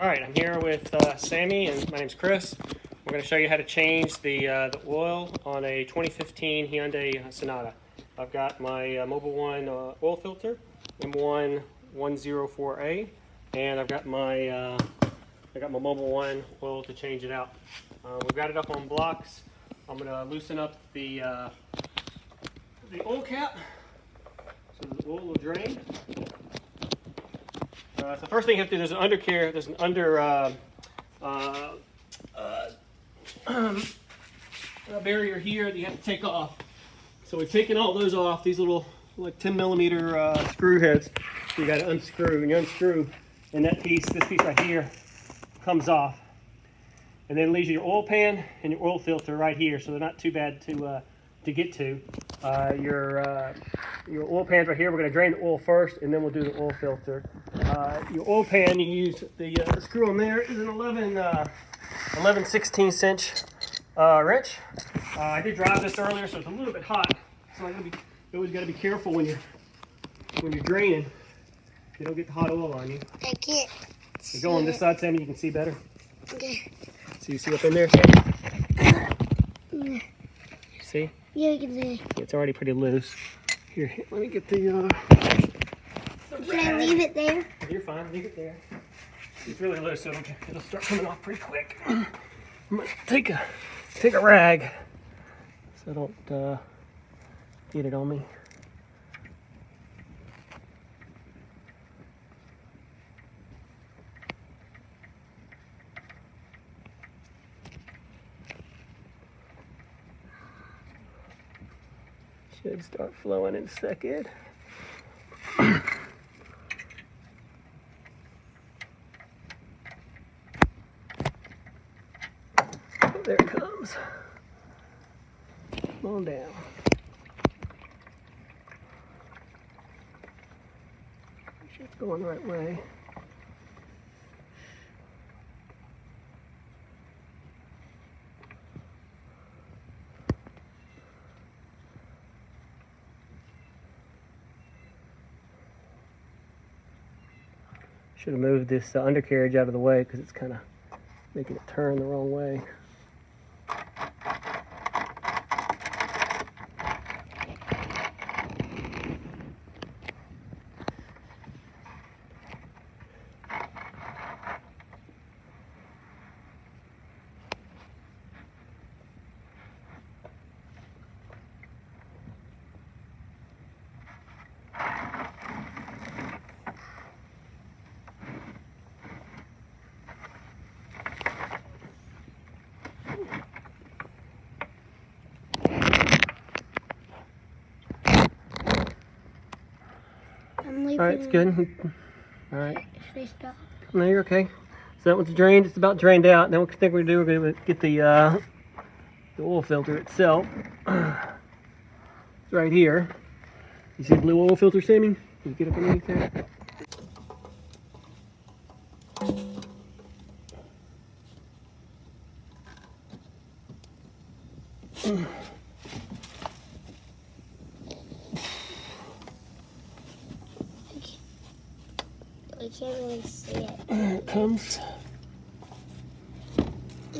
All right, I'm here with Sammy, and my name's Chris. We're going to show you how to change the oil on a 2015 Hyundai Sonata. I've got my Mobile One oil filter, M1104A, and I've got my Mobile One oil to change it out. We've got it up on blocks. I'm going to loosen up the oil cap so the oil will drain. So the first thing you have to do, there's an undercarriage, there's an barrier here that you have to take off. So we've taken all those off, these little like 10 millimeter screw heads. So you got to unscrew, and you unscrew, and that piece, this piece right here, comes off. And then it leaves you your oil pan and your oil filter right here, so they're not too bad to get to. Your oil pan's right here. We're going to drain the oil first, and then we'll do the oil filter. Your oil pan, you use the screw on there is an 11/16" wrench. I did drive this earlier, so it's a little bit hot. So you always got to be careful when you're draining. You don't get the hot oil on you. I can't. You go on this side, Sammy. You can see better. Okay. So you see up in there, Sammy? See? Yeah, you can see. It's already pretty loose. Here, let me get the. Can I leave it there? You're fine. Leave it there. It's really loose, so it'll start coming off pretty quick. I'm gonna take a rag so I don't get it on me. Should start flowing in a second. There it comes. Come on down. Make sure it's going the right way. Should have moved this undercarriage out of the way because it's kind of making it turn the wrong way. I'm leaving. All right, it's good. All right. Should I stop? No, you're okay. So that one's drained. It's about drained out. Then what I think we're going to do, we're going to get the oil filter itself. It's right here. You see the blue oil filter, Sammy? Can you get up underneath there? I can't really see it. There it comes. I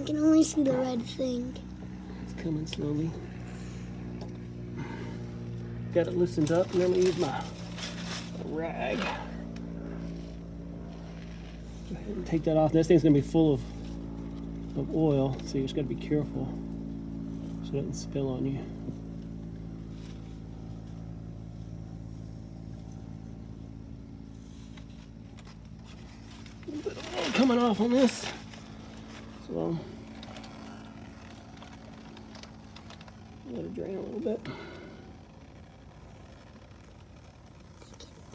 can only see the red thing. It's coming slowly. Got it loosened up, and then I'm going to use my rag. Go ahead and take that off. This thing's going to be full of oil, so you just got to be careful so it doesn't spill on you. A little bit of oil coming off on this. So let it drain a little bit.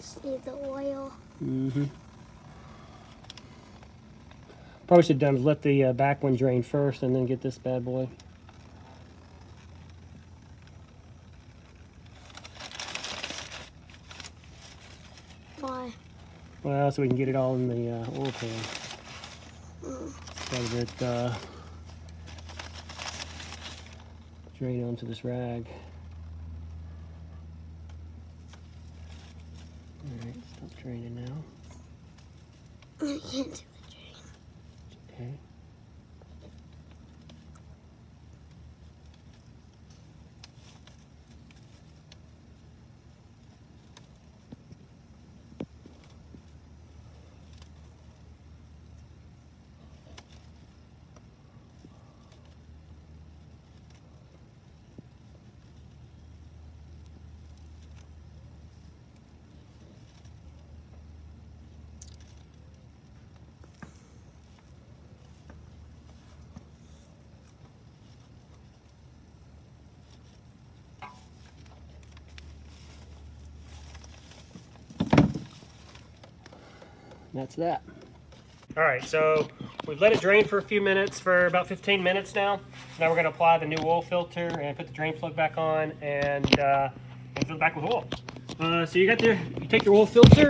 See the oil. Probably should have done is let the back one drain first and then get this bad boy. Why? Well, so we can get it all in the oil pan. So that drain onto this rag. Alright, stop draining now. I can't see the drain. Okay. That's that. All right, so we've let it drain for a few minutes, for about 15 minutes now. Now we're going to apply the new oil filter and put the drain plug back on and fill it back with oil. So you take your oil filter.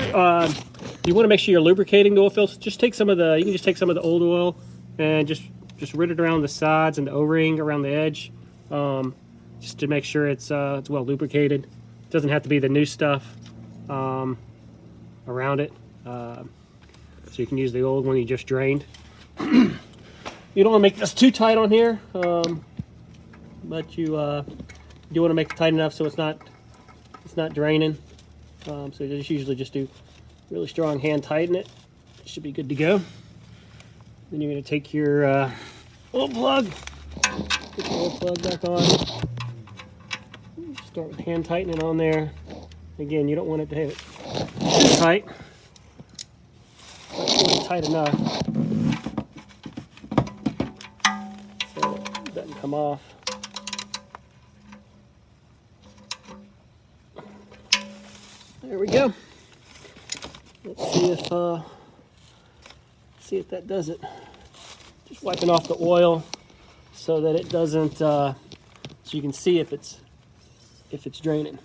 You want to make sure you're lubricating the oil filter. Just take some of the, you can just take some of the old oil and just rid it around the sides and the O-ring around the edge, just to make sure it's well lubricated. It doesn't have to be the new stuff around it. So you can use the old one you just drained. You don't want to make this too tight on here, but you do want to make it tight enough so it's not draining. So you usually just do really strong hand tighten it. It should be good to go. Then you're going to take your oil plug, put the oil plug back on. Start with hand tightening on there. Again, you don't want it to have it too tight. Tight enough so it doesn't come off. There we go. Let's see if that does it. Just wiping off the oil so that it doesn't, so you can see if it's draining.